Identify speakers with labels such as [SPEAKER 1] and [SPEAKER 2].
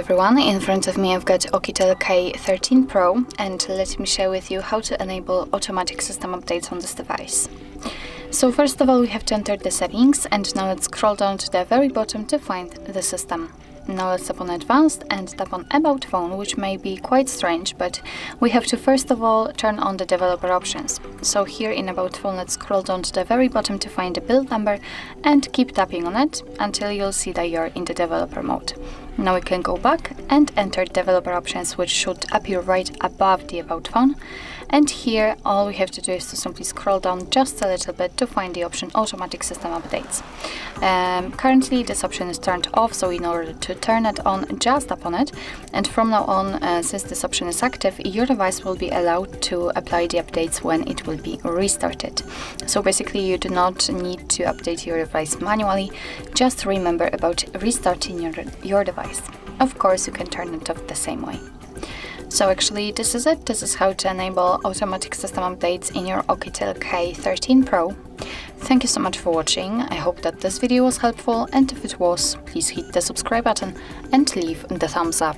[SPEAKER 1] everyone, in front of me I've got Oukitel K13 Pro, and let me share with you how to enable automatic system updates on this device. So first of all we have to enter the settings, and now let's scroll down to the very bottom to find the system. Now let's tap on Advanced and tap on About Phone, which may be quite strange, but we have to first of all turn on the developer options. So here in About Phone, let's scroll down to the very bottom to find the build number and keep tapping on it until you'll see that you're in the developer mode. Now we can go back and enter developer options, which should appear right above the About Phone. And here all we have to do is to simply scroll down just a little bit to find the option Automatic System Updates. Currently this option is turned off, so in order to turn it on, just tap on it, and from now on, since this option is active, your device will be allowed to apply the updates when it will be restarted. So basically you do not need to update your device manually, just remember about restarting your device. Of course you can turn it off the same way. So actually this is it. This is how to enable automatic system updates in your Oukitel K13 Pro. Thank you so much for watching. I hope that this video was helpful, and if it was, please hit the subscribe button and leave the thumbs up.